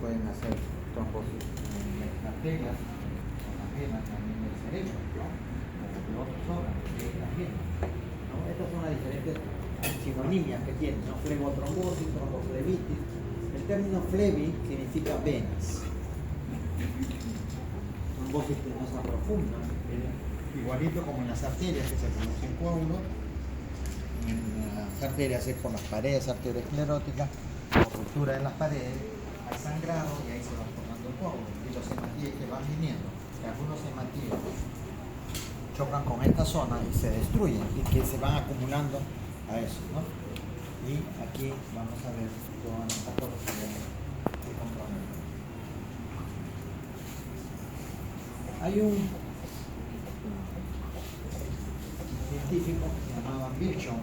pueden hacer trombosis en las arterias, en las venas también del cerebro, ¿no? O de otros órganos, también, ¿no? Estas son las diferentes sinonimias que tienen, ¿no? Flebotrombosis, tromboflebitis. El término flebi significa venas. Trombosis venosa profunda, igualito como en las arterias que se producen coágulos. En las arterias es por las paredes arterioscleróticas, por ruptura de las paredes, hay sangrado y ahí se van formando coágulos. Y los hematíes que van viniendo, que algunos hematíes chocan con esta zona y se destruyen y que se van acumulando a eso, ¿no? Y aquí vamos a ver todas las patologías que comprometen. Hay un científico que se llamaba Virchow, ¿no?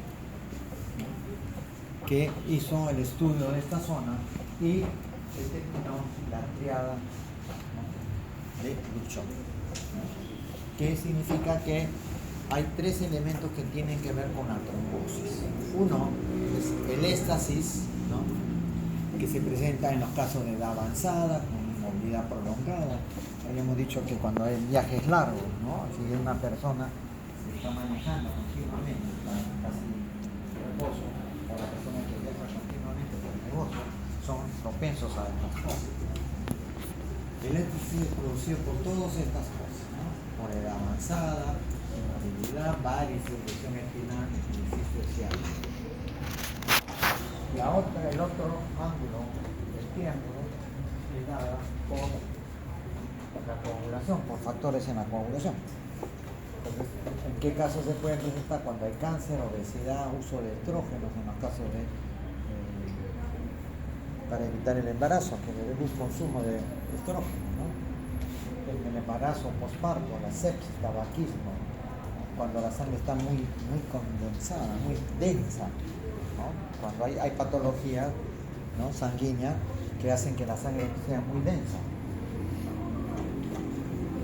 Que hizo el estudio de esta zona y determinó la triada, ¿no? de Virchow, ¿no? Que significa que hay tres elementos que tienen que ver con la trombosis. Uno es el éstasis, ¿no? Que se presenta en los casos de edad avanzada, con movilidad prolongada. Habíamos dicho que cuando el viaje es largo, ¿no? Si una persona se está manejando continuamente, está casi en reposo, o la persona que viaja continuamente por el negocio, son propensos a estas cosas. El éstasis es producido por todas estas cosas, ¿no? Por edad avanzada, inmovilidad, varices, lesión espinal y disfisia. El otro ángulo del triángulo es dada por la coagulación, por factores en la coagulación. Entonces, ¿en qué casos se puede presentar? Cuando hay cáncer, obesidad, uso de estrógenos, en los casos de para evitar el embarazo, que le dé un consumo de estrógeno, ¿no? El embarazo posparto, la sepsis, tabaquismo, cuando la sangre está muy condensada, muy densa, ¿no? Cuando hay patologías, ¿no? sanguíneas que hacen que la sangre sea muy densa.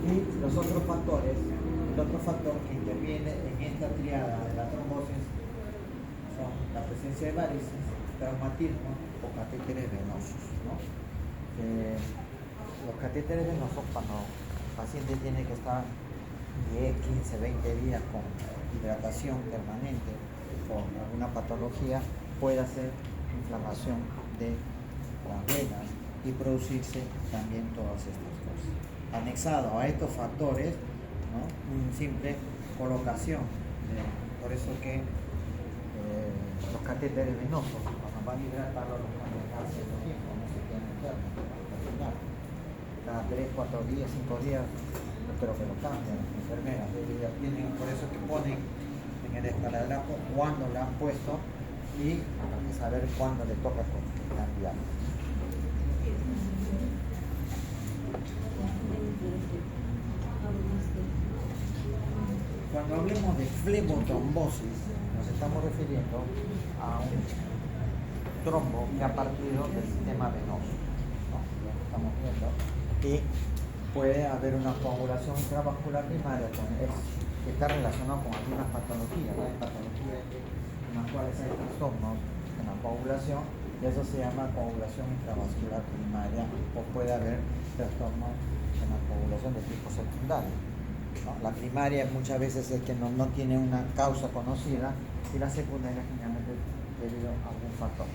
Y los otros factores, el otro factor que interviene en esta triada de la trombosis son la presencia de varices, traumatismo o catéteres venosos, ¿no? Los catéteres venosos, cuando el paciente tiene que estar 10, 15, 20 días con hidratación permanente por alguna patología, puede hacer inflamación de las venas y producirse también todas estas cosas. Anexado a estos factores, ¿no? Una simple colocación, por eso que los catéteres venosos, cuando van a hidratarlos, los van a dejar cierto tiempo, no se quedan enfermos, cada 3, 4 días, 5 días, no creo que lo cambien las enfermeras, por eso que ponen en el esparadrapo cuándo la han puesto y para saber cuándo le toca cambiar. Cuando hablemos de flebotrombosis, nos estamos refiriendo a un trombo que ha partido del sistema venoso, ¿no? Lo que estamos viendo, y puede haber una coagulación intravascular primaria que está relacionada con algunas patologías. Hay patologías en las cuales hay trastornos en la coagulación y eso se llama coagulación intravascular primaria, o puede haber trastornos en la coagulación de tipo secundario, ¿no? La primaria muchas veces es que no tiene una causa conocida y la secundaria generalmente debido a algún factor.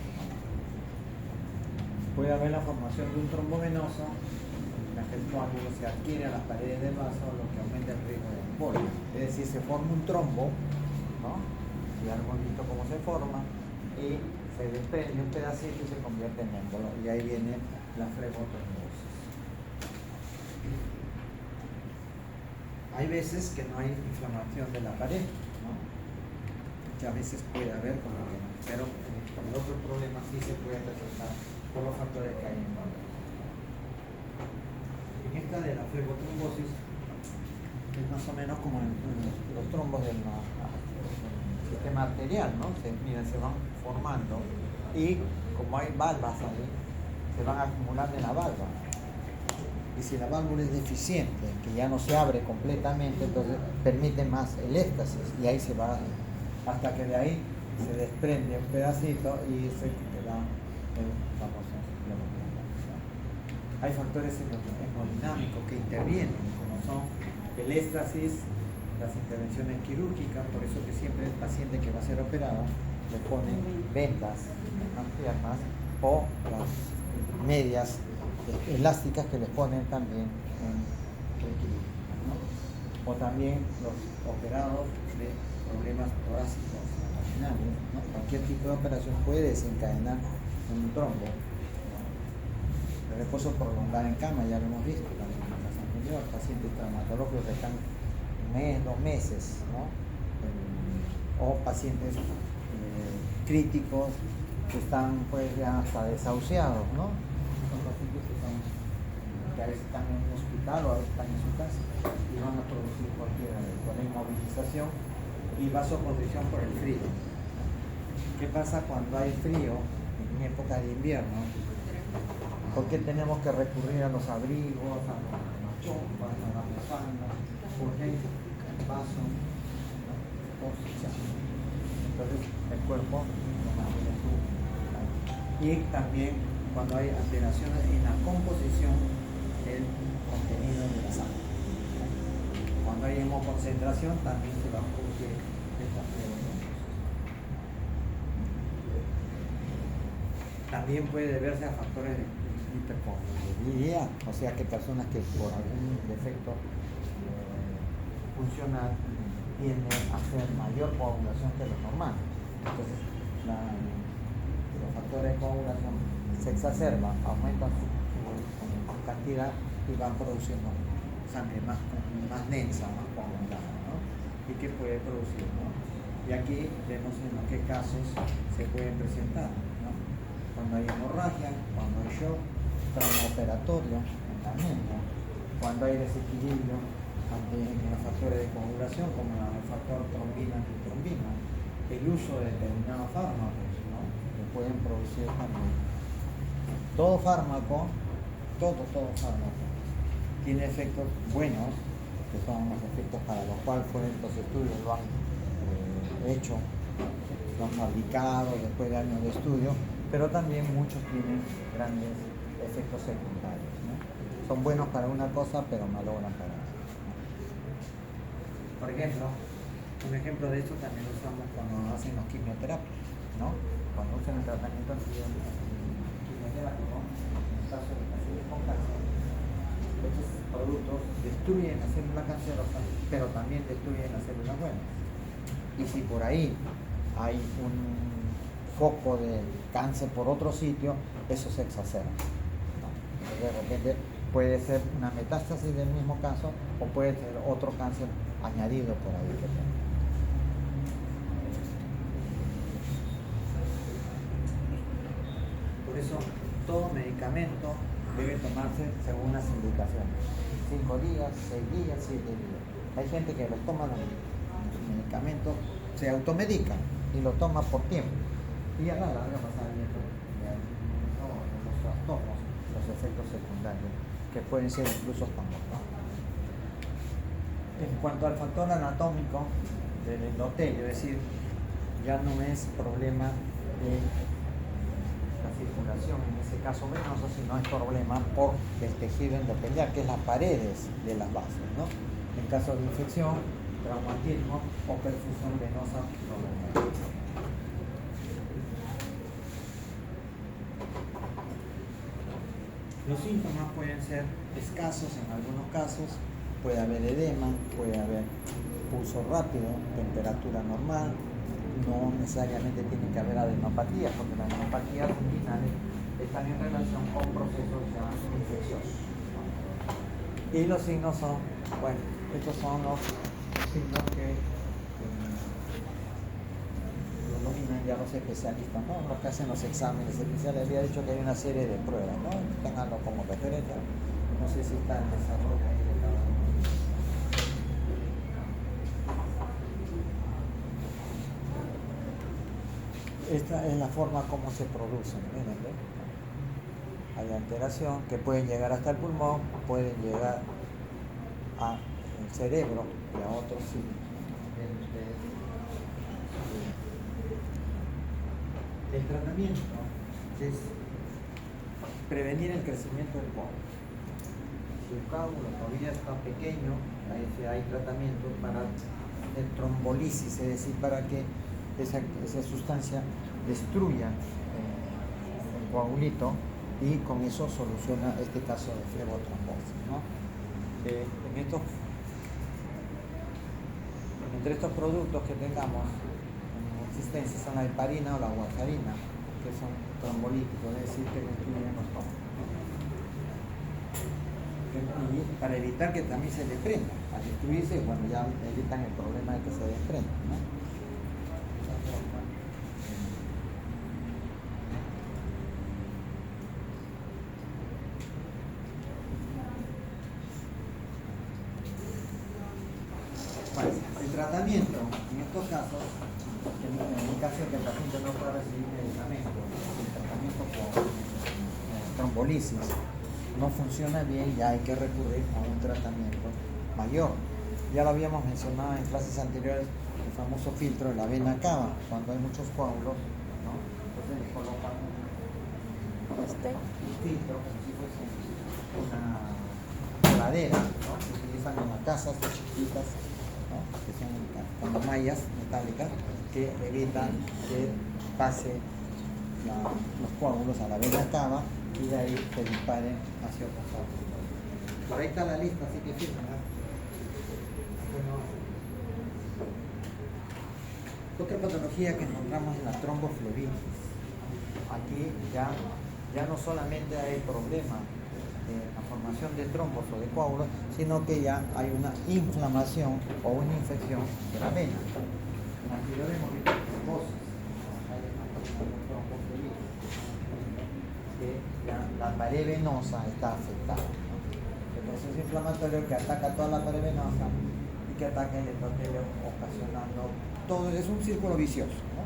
Puede haber la formación de un trombo venoso en la que el coágulo se adquiere a las paredes del vaso, lo que aumenta el riesgo de embolia. Es decir, se forma un trombo, ¿no? Ya hemos visto cómo se forma, y se desprende un pedacito y se convierte en émbolo, y ahí viene la flebotrombosis. Hay veces que no hay inflamación de la pared, ¿no? Muchas veces puede haber, como que no, pero con el otro problema sí se puede presentar por los factores que hay en el. En esta de la flebotrombosis es más o menos como los trombos del sistema arterial, ¿no? Se van formando y como hay valvas ahí, se van acumulando en la válvula. Y si la válvula es deficiente, que ya no se abre completamente, entonces permite más el éxtasis y ahí se va, hasta que de ahí se desprende un pedacito y se da el famoso flebotrombosis. Hay factores hemodinámicos que intervienen, como son el éxtasis, las intervenciones quirúrgicas, por eso que siempre el paciente que va a ser operado le ponen vendas en las piernas o las medias elásticas que les ponen también en el quirúrgico, ¿no? O también los operados de problemas torácicos abdominales, ¿no? Cualquier tipo de operación puede desencadenar un trombo. El reposo prolongado en cama, ya lo hemos visto también en la clase anterior, pacientes traumatológicos que están un mes, 2 meses, ¿no? O pacientes críticos que están pues ya hasta desahuciados, ¿no? Son pacientes que a veces están en un hospital o a veces están en su casa y van a producir cualquier inmovilización y vasoconstricción por el frío. ¿Qué pasa cuando hay frío en época de invierno? ¿Por qué tenemos que recurrir a los abrigos, a las chompas, a las bufandas? Porque hay vaso, ¿no? Entonces el cuerpo lo mantiene tú. Y también cuando hay alteraciones en la composición del contenido de la sangre. Cuando hay hemoconcentración también se va a producir estas trombosis. También puede deberse a factores de hipercoagulabilidad, o sea que personas que por algún defecto funcional tienden a hacer mayor coagulación que lo normal. Entonces los factores de coagulación se exacerban, aumentan su cantidad y van produciendo sangre más densa, más coagulada, ¿no? Y que puede producir, ¿no? Y aquí vemos en qué casos se pueden presentar, ¿no? Cuando hay hemorragia, cuando hay shock, trauma operatorio, en la anemia, cuando hay desequilibrio ante los factores de coagulación, como el factor trombina-antitrombina, el uso de determinados fármacos, ¿no? Que pueden producir también. Todo fármaco tiene efectos buenos, que son los efectos para los cuales los estudios lo han hecho, lo han fabricado después de años de estudio, pero también muchos tienen grandes efectos secundarios, ¿no? Son buenos para una cosa, pero malogran para otra. Por ejemplo, un ejemplo de esto también lo usamos cuando hacen los quimioterapias, ¿no? Cuando usan el tratamiento quimioterápico, en el caso de pacientes con cáncer, estos productos destruyen la célula cancerosa, pero también destruyen las células buenas. Y si por ahí hay un foco de cáncer por otro sitio, eso se exacerba, ¿no? De repente puede ser una metástasis del mismo caso o puede ser otro cáncer añadido por ahí. Por eso todo medicamento debe tomarse según las indicaciones. 5 días, 6 días, 7 días. Hay gente que los toma los medicamentos, se automedican y lo toma por tiempo. Y a la larga va a salir los trastornos, los efectos secundarios, que pueden ser incluso hasta mortales. En cuanto al factor anatómico del endotelio, es decir, ya no es problema de la circulación, en ese caso venoso, sino es problema por el tejido endotelial, que es las paredes de las bases, ¿no? En caso de infección, traumatismo o perfusión venosa prolongada. Los síntomas pueden ser escasos en algunos casos, puede haber edema, puede haber pulso rápido, temperatura normal, no necesariamente tiene que haber adenopatía, porque las adenopatías finales están en relación con procesos ya infecciosos. Y los signos son, bueno, estos son los signos que lo dominan ya los especialistas, ¿no? Los que hacen los exámenes especiales. Había dicho que hay una serie de pruebas, ¿no? Ténganlo como referencia. No sé si está en desarrollo ahí de cada uno. Esta es la forma como se producen, miren, ¿ven? Hay alteración que pueden llegar hasta el pulmón, pueden llegar al cerebro y a otros sitios. El tratamiento es prevenir el crecimiento del coágulo. Si el coágulo todavía está pequeño, ahí sí hay tratamiento para hacer trombolisis, es decir, para que esa sustancia destruya el coagulito y con eso soluciona este caso de flebotrombosis, ¿no? Entre estos productos que tengamos en existencia son la heparina o la warfarina, que son trombolíticos, es decir, que destruyen los coágulos, ¿no? Y para evitar que también se desprenda, al destruirse, bueno, ya evitan el problema de que se desprenda, ¿no? Bueno, el tratamiento, en estos casos, en el caso de que el paciente no pueda recibir medicamentos, el tratamiento con trombolisis no funciona bien, ya hay que recurrir a un tratamiento mayor. Ya lo habíamos mencionado en clases anteriores, el famoso filtro de la vena cava, cuando hay muchos coágulos, ¿no? Entonces le colocan un filtro como si fuese una coladera, ¿no? Que utilizan en las casas chiquitas, ¿no? Que son como mallas metálicas que evitan que pase los coágulos a la vena cava y de ahí se disparen hacia otros coágulos. Por ahí está la lista, así que firme, ¿no? Otra patología que encontramos es la tromboflebitis. Aquí ya no solamente hay problema de la formación de trombos o de coágulos, sino que ya hay una inflamación o una infección de la vena. En la anterior hemos visto trombosis, hay una tromboflebitis, que la pared venosa está afectada, ¿no? El proceso inflamatorio que ataca toda la pared venosa y que ataca el endotelio, ocasionando todo, es un círculo vicioso, ¿no?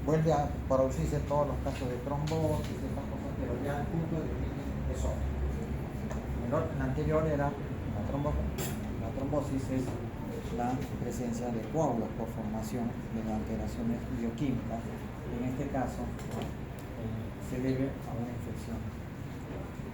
Vuelve a producirse todos los casos de trombosis, estas cosas, pero ya el punto de origen es otro. El anterior era la trombosis, es la presencia de coágulos por formación de alteraciones bioquímicas. En este caso se debe a una infección.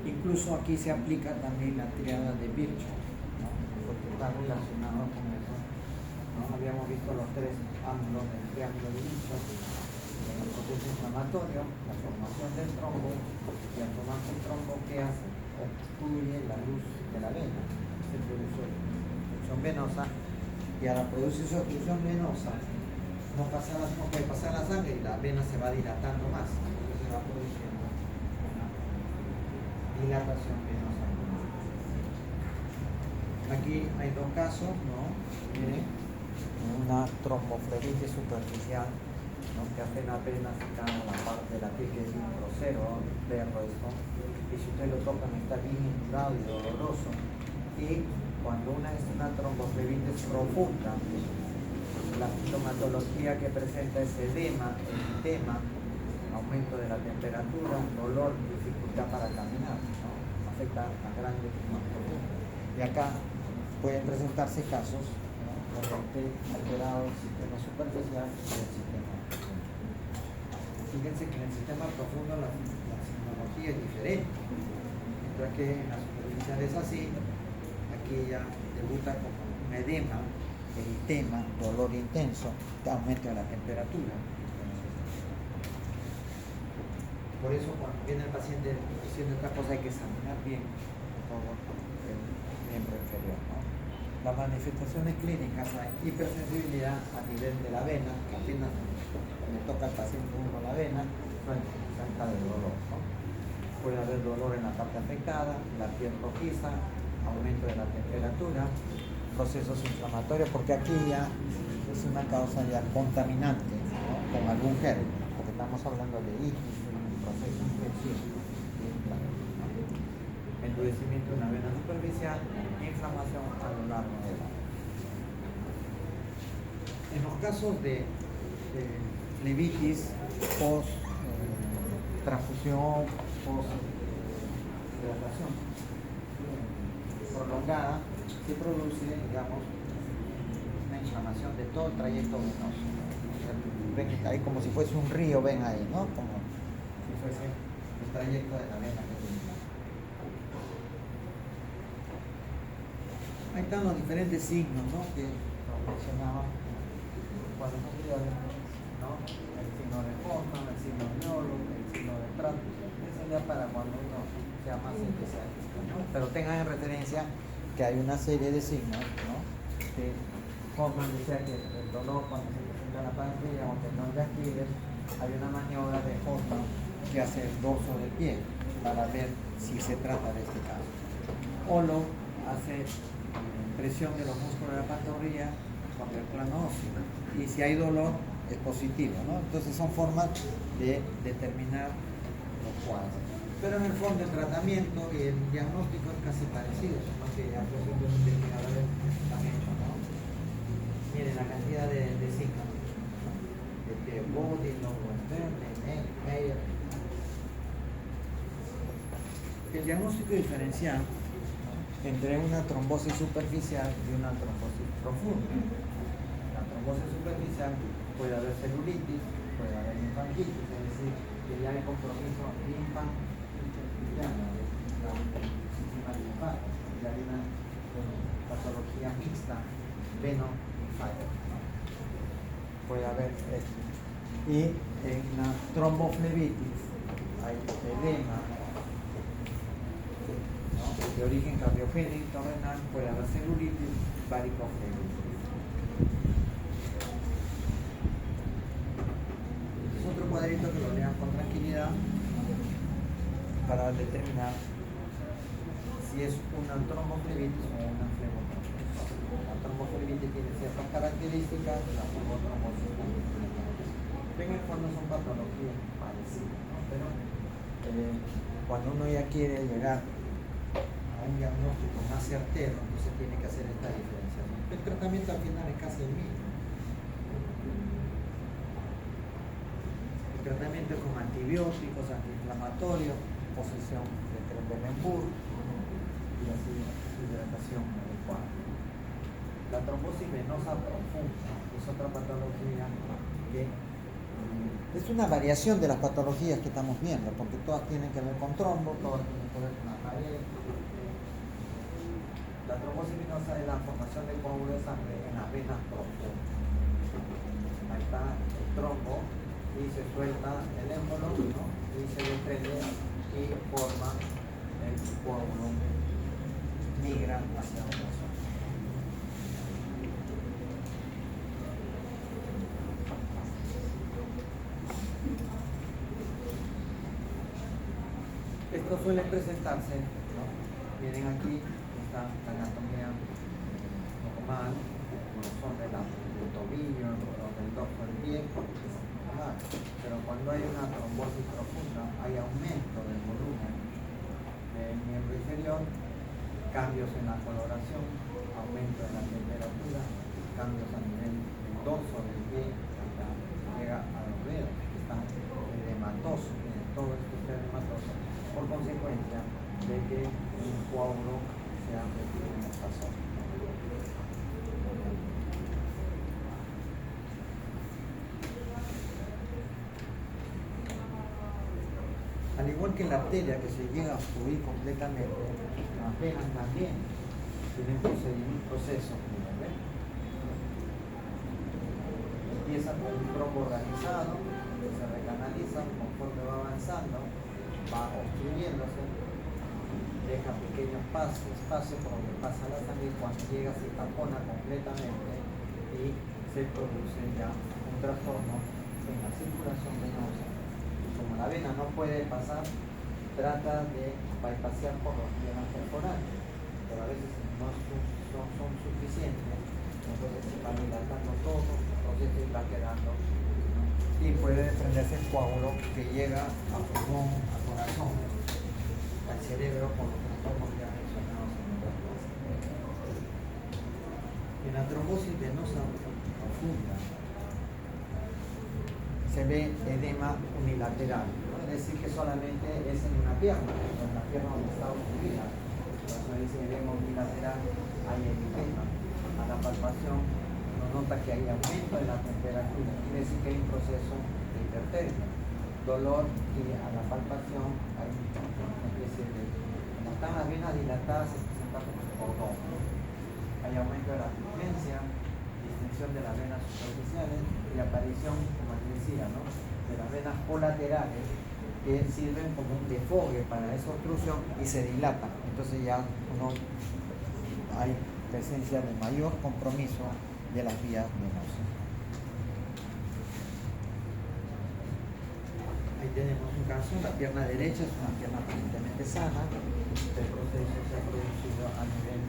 Incluso aquí se aplica también la triada de Virchow, ¿no? Porque está relacionado con eso, ¿no? Habíamos visto los tres ángulos del triángulo de Virchow, el proceso inflamatorio, la formación del trombo, y al formarse el trombo, ¿qué hace? Obstruye la luz de la vena, se produce obstrucción venosa, y al producirse obstrucción venosa no puede pasar la sangre y la vena se va dilatando más, entonces se va produciendo una dilatación venosa. Aquí hay dos casos, ¿no? Miren, una tromboflebitis superficial, ¿no? Que apenas está en la parte de la piel que es un grosero, perro esto, y si usted lo toca está bien indurado y doloroso. Y cuando es una tromboflebitis profunda, la sintomatología que presenta es edema, eritema, aumento de la temperatura, dolor, dificultad para caminar, ¿no? Afecta a grandes más profundos. Y acá pueden presentarse casos, ¿no? Donde alterado el sistema superficial y el sistema profundo. Fíjense que en el sistema profundo la sintomatología es diferente, mientras que en la superficial es así, aquí ya debuta como un edema, eritema, dolor intenso, aumento de la temperatura. Por eso cuando viene el paciente diciendo esta cosa hay que examinar bien todo el miembro inferior, ¿no? Las manifestaciones clínicas hay hipersensibilidad a nivel de la vena, que apenas le toca al paciente uno la vena, falta de dolor, ¿no? Puede haber dolor en la parte afectada, la piel rojiza, aumento de la temperatura, procesos inflamatorios, porque aquí ya es una causa ya contaminante, ¿no? Con algún germen, porque estamos hablando de itis, un proceso infeccioso, ¿no? Endurecimiento de una vena superficial, inflamación a lo largo de la vena. En los casos de flebitis post transfusión, post hidratación prolongada, se produce, digamos, una inflamación de todo el trayecto venoso. Ven que hay como si fuese un río, ven ahí, ¿no? Como si fuese el trayecto de la vena que tiene. Ahí están los diferentes signos, ¿no? Que nos mencionaba cuando anteriores, ¿no? El signo de Hoffman, el signo de Neolo, el signo de Pratt. Eso ya para cuando uno sea más especialista, ¿no? Pero tengan en referencia que hay una serie de signos, ¿no? Que Hoffman decía que el dolor cuando se presenta en la pantorrilla o tendón de Aquiles, hay una maniobra de Hoffman que hace el dorso del pie para ver si se trata de este caso. Olo hace presión de los músculos de la pantorrilla contra el plano óseo y si hay dolor es positivo, ¿no? Entonces son formas de determinar los cuadros. Pero en el fondo el tratamiento y el diagnóstico es casi parecido, solo que ya los investigadores han hecho, ¿no? Miren la cantidad de signos, ¿no? De Body, Meyer. El diagnóstico diferencial entre una trombosis superficial y una trombosis profunda. La trombosis superficial puede haber celulitis, puede haber linfangitis, es decir, que ya hay compromiso linfanticiano de la sistema linfático, ya hay una patología mixta veno-linfática, ¿no? Puede haber esto. Y en la tromboflebitis hay edema, ¿no? De origen cardiogénico renal, puede haber celulitis, varicoflebitis. Es otro cuadrito que lo lean con tranquilidad para determinar si es una tromboflebitis o una flebotrombosis. La tromboflebitis tiene ciertas características, la flebotrombosis también. En el fondo son patologías parecidas, ¿no? Pero cuando uno ya quiere llegar a un diagnóstico más certero, entonces tiene que hacer esta diferenciación. El tratamiento al final es casi el mismo. El tratamiento es con antibióticos, antiinflamatorios, posesión de Trendelenburg y así hidratación adecuada. La trombosis venosa profunda es otra patología que es una variación de las patologías que estamos viendo, porque todas tienen que ver con trombo, todas tienen que ver con la pared. La trombosis venosa es la formación de coágulos de sangre en las venas profundas. Ahí está el trombo y se suelta el émbolo, ¿no? Y se desprende y forma el coágulo, migra hacia otra zona. Esto suele presentarse, ¿no? Miren aquí está la anatomía normal, como son del tobillo, del dorso del pie, es normal. Pero cuando hay una trombosis profunda, hay aumento del volumen del miembro inferior, cambios en la coloración, aumento en la temperatura, cambios a nivel del dorso del pie, hasta llega a los dedos, que están edematosos, todo esto está edematoso, por consecuencia de que un coágulo se ha metido en esta zona. Al igual que la arteria que se llega a obstruir completamente, las venas también tienen un proceso. Empieza con un trombo organizado, que se recanaliza conforme va avanzando, va obstruyéndose, deja pequeños espacios por donde pasa la sangre y cuando llega se tapona completamente y se produce ya un trastorno en la circulación venosa. Como la vena no puede pasar, trata de bypassear por los venas perforantes, pero a veces no son suficientes, entonces se va dilatando todo, entonces va quedando, ¿no? Y puede desprenderse el coágulo que llega a pulmón, a corazón, al cerebro por los trastornos ya mencionados en otras clases. En la trombosis venosa profunda se ve edema unilateral, ¿no? Es decir, que solamente es en una pierna, en la pierna donde está obstruida. Por eso dice edema unilateral, hay edema. A la palpación uno nota que hay aumento de la temperatura, quiere decir que hay un proceso de hipertermia, dolor, y a la palpación hay una especie de, como están las venas dilatadas, se presenta como cordón. hay aumento de la frecuencia, distensión de las venas superficiales y aparición, como les decía, ¿no?, de las venas colaterales que sirven como un desfogue para esa obstrucción y se dilatan. Entonces ya hay presencia de mayor compromiso de las vías venosas. Ahí tenemos un caso, la pierna derecha es una pierna aparentemente sana, el proceso se ha producido a nivel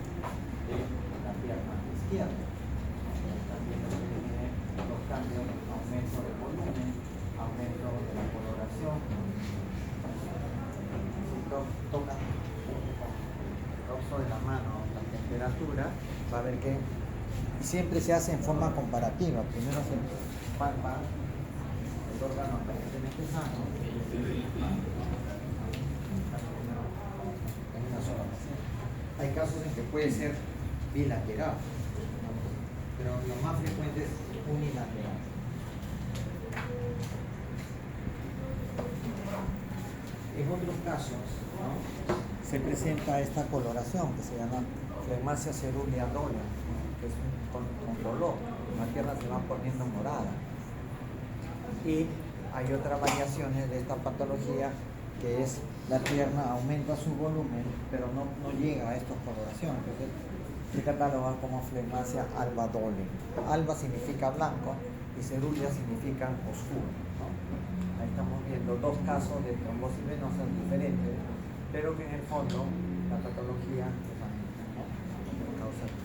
de la pierna izquierda. También lo que viene los cambios, aumento de volumen, aumento de la coloración. Si tocan el dorso de la mano, la temperatura, va a ver que siempre se hace en forma comparativa. Primero se palpa el órgano aparentemente sano en una sola ocasión. Hay casos en que puede ser bilateral, ¿no?, pero lo más frecuente es unilateral. En otros casos, ¿no?, se presenta esta coloración que se llama flegmasia cerúlea dolens, ¿no?, que es con dolor, la pierna se va poniendo morada. Y hay otras variaciones de esta patología que es la pierna aumenta su volumen, pero no llega a esta coloración. Entonces se cataloga como flegmasia alba dolens. Alba significa blanco y cerúlea significa oscuro, ¿no? Ahí estamos viendo dos casos de trombosis venosa diferentes, pero que en el fondo la patología es la misma, ¿no?, por causa diferente.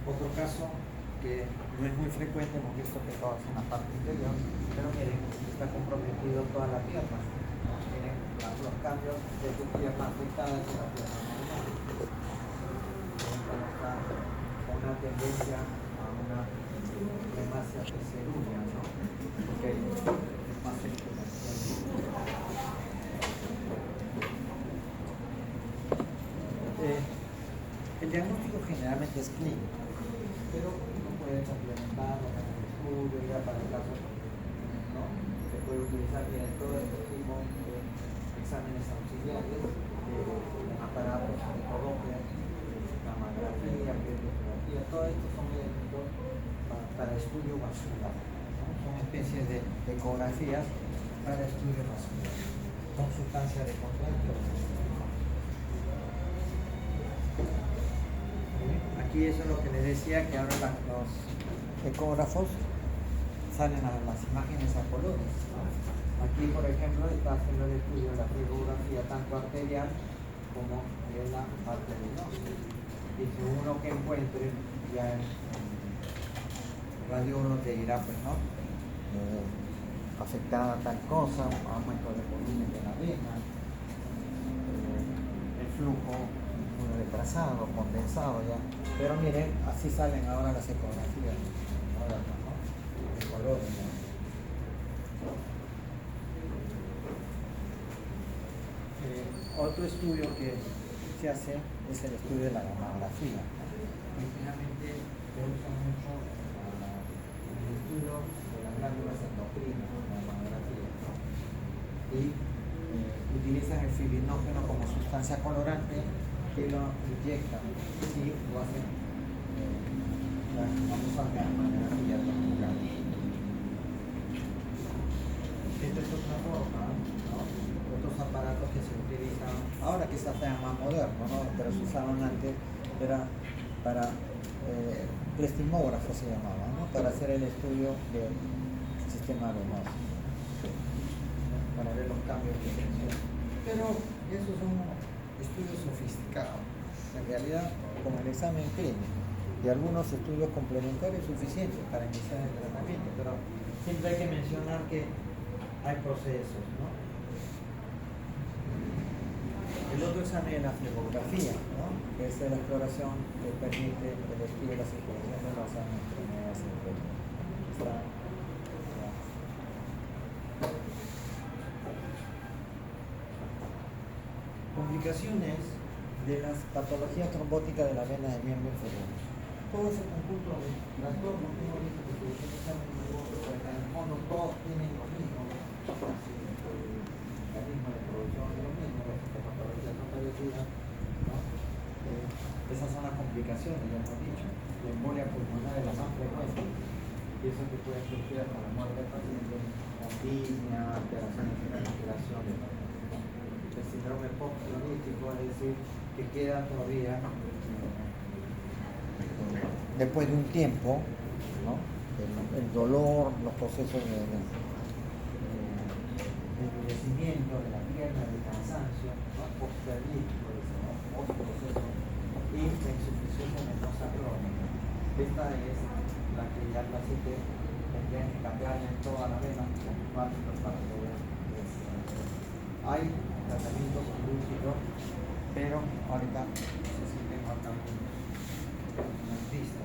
Otro caso que no es muy frecuente, hemos visto que todo es en la parte interior, pero miren, está comprometido toda la pierna. Miren los cambios de tu pierna afectada hacia la pierna normal. Miren cómo está una tendencia a una flegmasia cerúlea, ¿no?, porque es más circulación. El diagnóstico generalmente es clínico, pero uno puede complementarlo con el estudio, ya para el caso, ¿no?, se puede utilizar bien todo este tipo de exámenes auxiliares, de aparatos de Doppler, mamografía, radiografía, todo esto son elementos para estudio vascular, ¿no?, son especies de ecografías para estudio vascular, con sustancia de contraste. Aquí eso es lo que les decía, que ahora los ecógrafos salen a las imágenes a colores, ¿no? Aquí, por ejemplo, está haciendo el estudio de la fibrografía tanto arterial como de la parte venosa. Y según lo que encuentre, ya el radiólogo te dirá, pues, ¿no?, afectada tal cosa, aumento de volumen de la vena, el flujo muy retrasado, condensado ya. Pero miren, así salen ahora las ecografías, ahora, ¿no?, de colores, ¿no? Otro estudio que se hace es el estudio de la mamografía, ¿no? Y finalmente se usa mucho el estudio de las glándulas endocrinas, la mamografía, ¿no? Y utilizan el fibrinógeno como sustancia colorante que lo inyectan y lo hacen las famosas mamografías longitudinales. Esta es otra forma, ¿no?, otros aparatos que se utilizan ahora, quizás sean más modernos, ¿no?, pero se usaban antes, era para plastimógrafo se llamaba, ¿no?, para hacer el estudio del sistema venoso, para ver los cambios de tensión. Pero esos son estudios sofisticados, en realidad como el examen clínico y algunos estudios complementarios suficientes para iniciar el tratamiento, pero siempre hay que mencionar que hay procesos, ¿no? El otro examen es la flebografía, ¿no?, que es la exploración que permite el estudio de la circulación de las enfermedades inferiores. Complicaciones de las patologías trombóticas de la vena del miembro inferior. Todo ese conjunto de trastornos que hemos visto que se examen, en el fondo todos tienen lo mismo, el mecanismo de complicaciones, ya hemos dicho. La embolia pulmonar es la más frecuente. Y eso que puede surgir hasta la muerte del paciente, apnea, alteraciones en la respiración. El síndrome post-clínico, es decir, que queda todavía después de un tiempo, ¿no? El dolor, los procesos de endurecimiento de la pierna, de cansancio, ¿no? Post-clínico, ¿no? Proceso, y la insuficiencia venosa crónica. Esta es la que ya el paciente tendría que cambiar en toda la vena para poder. Hay tratamientos quirúrgicos, pero ahorita no sé si tengo acá una pista.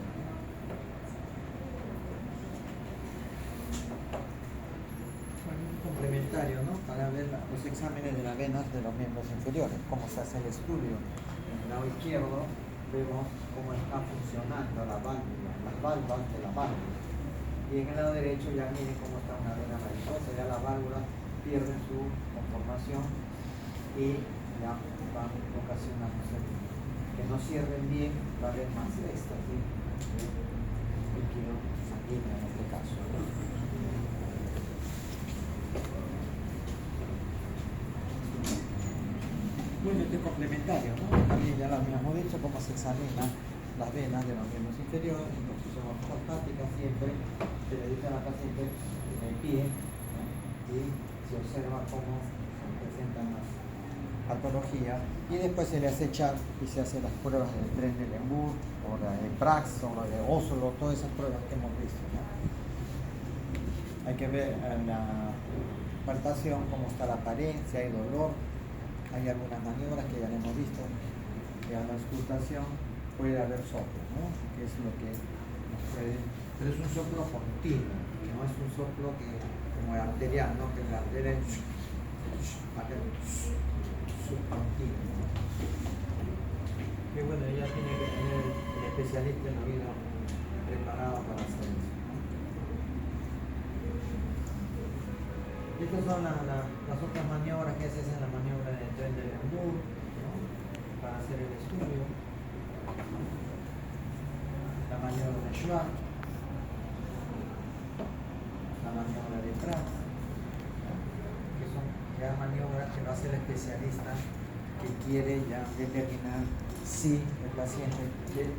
Bueno, un complementario, ¿no? Para ver los exámenes de las venas de los miembros inferiores, cómo se hace el estudio. En el lado izquierdo vemos cómo está funcionando la válvula, las válvulas de la válvula. Y en el lado derecho ya miren cómo está una vena mariposa, ya las válvulas pierden su conformación y ya van ocasionándose que no cierren bien, va a haber más éxtasis, líquido sanguíneo en este caso, ¿no? Bueno, este es complementario, ¿no? También ya lo habíamos dicho cómo se examinan las venas de los miembros inferiores, en posición ortostática siempre, se le dice a la paciente en el pie, ¿no? Y se observa cómo se presentan las patologías y después se le hace echar y se hacen las pruebas del Trendelenburg o la de Prax o la de Oslo, todas esas pruebas que hemos visto, ¿no? Hay que ver en la palpación cómo está la pared, si hay dolor. Hay algunas maniobras que ya hemos visto, que a la auscultación puede haber soplo, ¿no? Que es lo que nos puede, pero es un soplo continuo, que no es un soplo que, como el arterial, ¿no? Que la arteria es subcontinuo. Que bueno, ella tiene que tener el especialista en la vida preparado para hacer eso. Estas son las otras maniobras que se hacen, la maniobra de Trendelenburg, ¿no? Para hacer el estudio. La maniobra de Schwartz, la maniobra de Pratt, ¿no? Que son ya maniobras que lo hace el especialista que quiere ya determinar si el paciente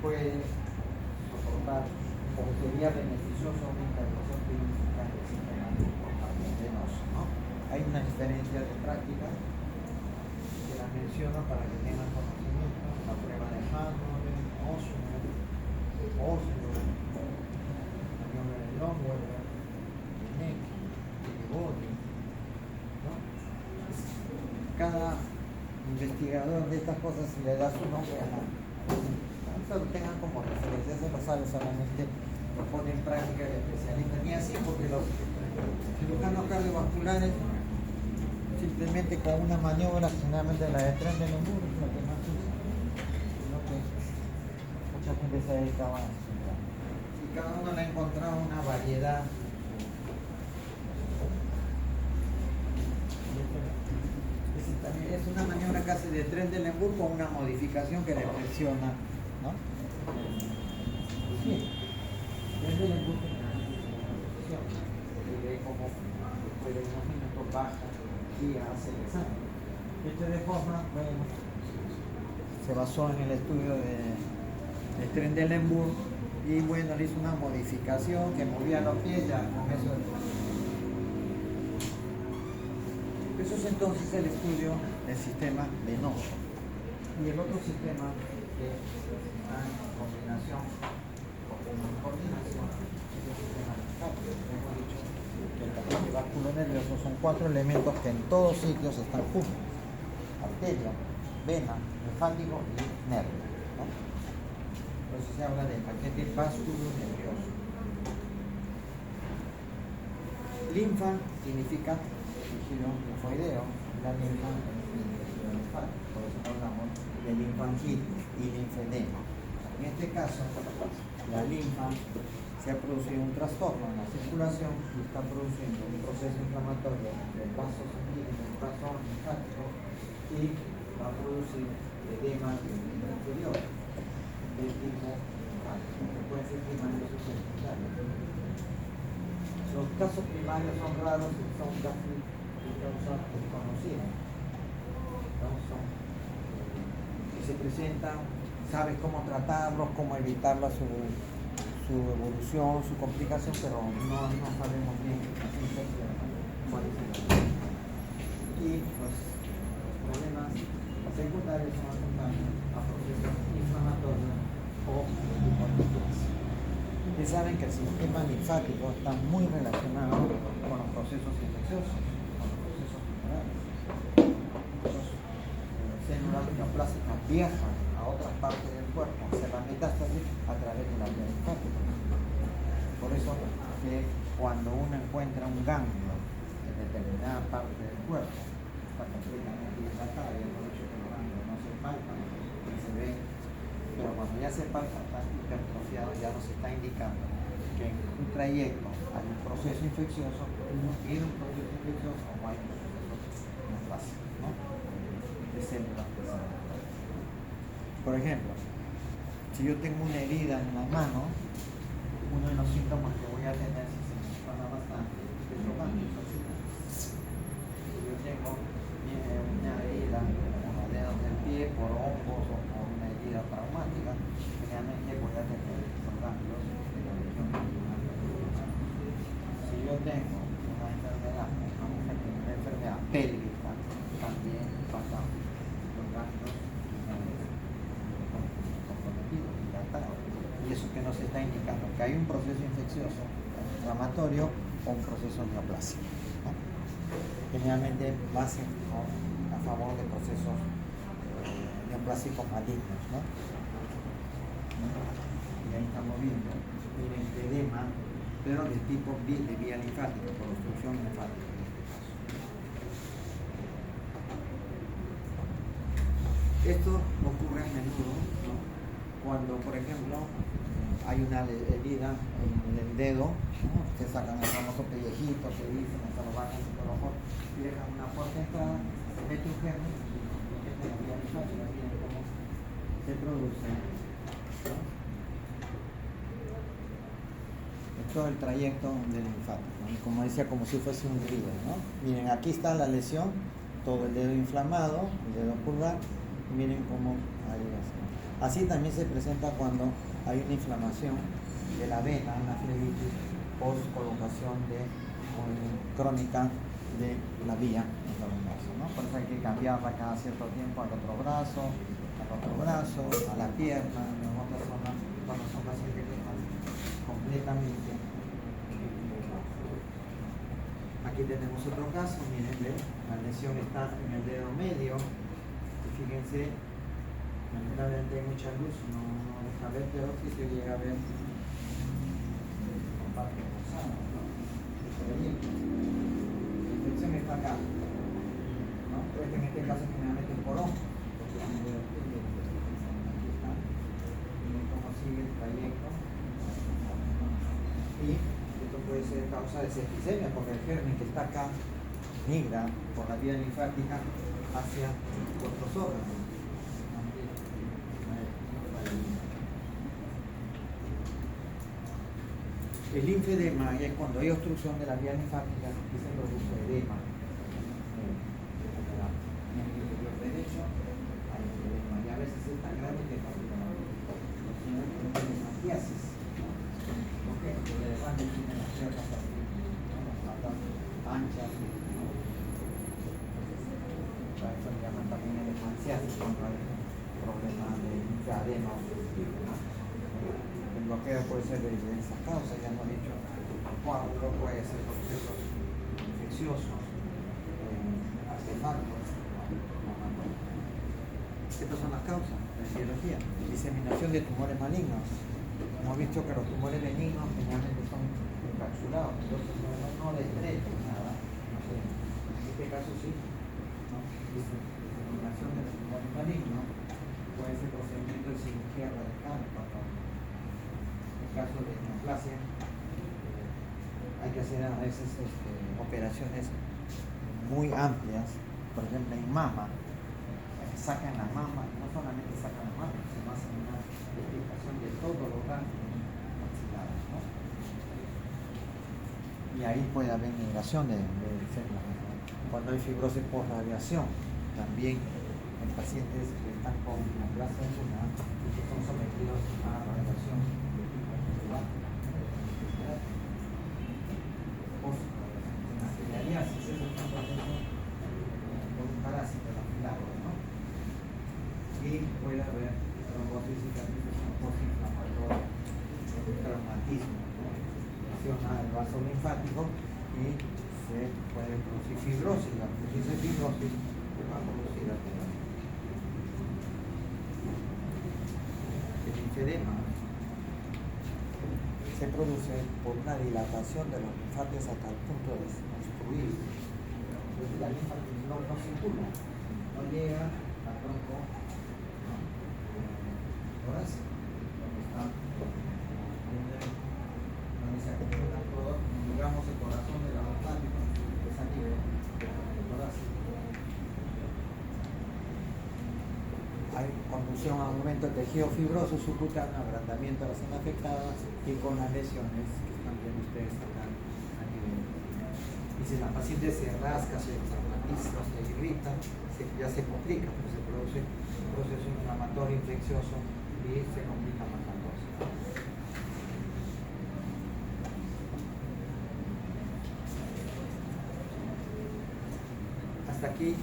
puede soportar o sería beneficioso una intervención quirúrgica del sistema venoso, ¿no? Hay una diferencia de práctica que la menciono para que tengan conocimiento. La prueba de Hannover, Oslo, maniobra de Longweber, de Neck, de Body, ¿no? Cada investigador de estas cosas le da su nombre a la. Eso lo tengan como referencia, se lo sabe solamente, lo pone en práctica el especialista, ni así porque los cirujanos cardiovasculares simplemente con una maniobra, generalmente la de Trendelenburg es lo que más usa, sino que mucha gente se dedicaba a eso. Y cada uno le ha encontrado una variedad. Es una maniobra casi de Trendelenburg con una modificación que le presiona, ¿no? Sí, Trendelenburg tiene una modificación y ve cómo después de unos minutos baja y hace el examen. Esto de forma, bueno, se basó en el estudio de Trendelenburg y bueno, le hizo una modificación que movía los pies ya con eso. Eso es entonces el estudio del sistema venoso. Y el otro sistema que está en combinación o en coordinación es el sistema linfático. Hemos dicho que el paciente vascular nervioso son 4 elementos que en todos sitios están juntos: arteria, vena, linfático y nervio, ¿no? Entonces se habla del paquete vascular nervioso. Linfa significa tejido linfoideo, la linfa es el tejido linfático, por eso hablamos de linfangitis y linfedema. En este caso, la linfa se ha producido un trastorno en la circulación y está produciendo un proceso inflamatorio del vaso sanguíneo, del vaso linfático, y va a producir edema del miembro inferior. de tipo que pueden ser primarios o secundarios. Los casos primarios son raros y son casi de causa desconocida. ¿No? Son, que se presentan, sabes cómo tratarlos, cómo evitar su evolución, su complicación, pero no sabemos bien cuál es el problema. Y los problemas secundarios son asociados a procesos inflamatorios o de tipo antibiótico. Ustedes saben que el sistema linfático está muy relacionado con los procesos infecciosos, con los procesos tumorales. Las células neoplásicas viajan a otras partes del cuerpo, hacer la metástasis a través de la vía linfática. Por eso que cuando uno encuentra un ganglio en determinada parte del cuerpo, está completamente dilatada, y hemos dicho que los ganglios no se palpan, ni se ven, pero cuando ya se palpa, está hipertrofiado, ya nos está indicando que en un trayecto hay un proceso infeccioso, y en un proceso infeccioso como hay un proceso neoplásicos, ¿no? De células que se dan. Por ejemplo, si yo tengo una herida en la mano, uno de los síntomas que voy a tener si se me inflama bastante es los ganglios. Si yo tengo una herida en los dedos del pie por hongos o por una herida traumática, generalmente voy a tener los ganglios de la región medular. Si yo tengo una enfermedad pélvica, también pasa los ganglios comprometidos, dilatados. Y eso que nos está indicando que hay un proceso infeccioso, inflamatorio o un proceso neoplásico, ¿no? Generalmente va a favor de procesos neoplásicos malignos, ¿no? Y ahí estamos viendo un edema, pero de tipo de vía linfática, por obstrucción linfática en este caso. Esto ocurre a menudo, ¿no? Cuando, por ejemplo, hay una herida en el dedo, ¿no? Se sacan el famoso pellejito que dicen, hasta lo van a y dejan una puerta entrada, se mete un germen y mete la vía linfática, miren cómo se produce, ¿no? En todo el trayecto del linfático, ¿no? Como decía, como si fuese un río, ¿no? Miren, aquí está la lesión, todo el dedo inflamado, el dedo pulgar, y miren cómo ahí va. Así también se presenta cuando hay una inflamación de la vena, una flebitis, post colocación crónica de la vía endovenosa, ¿no? Por eso hay que cambiarla cada cierto tiempo al otro brazo, a la pierna, en otras zonas, cuando son pacientes que están completamente. Aquí tenemos otro caso, miren, la lesión está en el dedo medio, y fíjense, lamentablemente hay mucha luz, no deja ver, pero sí se llega a ver con parte rosada, ¿no? La infección está acá, ¿no? Pues en este caso generalmente es por hongo, porque es un dedo medio, aquí está, miren cómo sigue el trayecto, y esto puede ser causa de septicemia, porque el germen que está acá migra por la vía linfática hacia otros órganos. El linfedema es cuando hay obstrucción de la vía linfática y se produce edema. En el interior derecho hay edema y a veces es tan grave que no tiene hematiasis. ¿Por qué? Porque de verdad tiene las piernas así, las patas anchas. Eso le llaman también hematiasis cuando hay problemas de linfedema. El bloqueo puede ser de esas causas, ya hemos dicho, el coágulo puede ser procesos infecciosos, artefactos. Estas son las causas de la etiología. Diseminación de tumores malignos. Hemos visto que los tumores benignos generalmente son encapsulados, entonces no les estrellan nada. No sé, en este caso sí, ¿no? Diseminación de los tumores malignos puede ser procedimiento de cirugía radical. En caso de neoplasia, hay que hacer a veces operaciones muy amplias, por ejemplo en mama. sacan la mama, no solamente sacan la mama, sino hacen una explicación de todos los ganglios maxilares, ¿no? Y ahí puede haber migración de células. Cuando hay fibrosis por radiación, también en pacientes que están con neoplasia pulmonar y que son sometidos a radiación de tipo celular, en la filialiasis, eso es un proceso por un parásito de la filaria, ¿no? Y puede haber trombosis cicatrización postinflamatoria, traumatismo, ¿no? Lesiona el vaso linfático y se puede producir fibrosis. La producción de fibrosis va a producir el linfedema. Se produce por una dilatación de los linfáticos hasta el punto de obstruir. Entonces la linfa no circula, no llega al tronco torácico, donde se acumula todo, digamos, el corazón de la linfática, es a nivel torácico. Hay conducción a aumento del tejido fibroso subcutáneo, agrandamiento de la zona afectada y con las lesiones que están viendo ustedes acá a nivel. Y si la paciente se rasca, se traumatiza, se irrita, ya se complica, porque se produce un proceso inflamatorio infeccioso y se complica más la cosa. Hasta aquí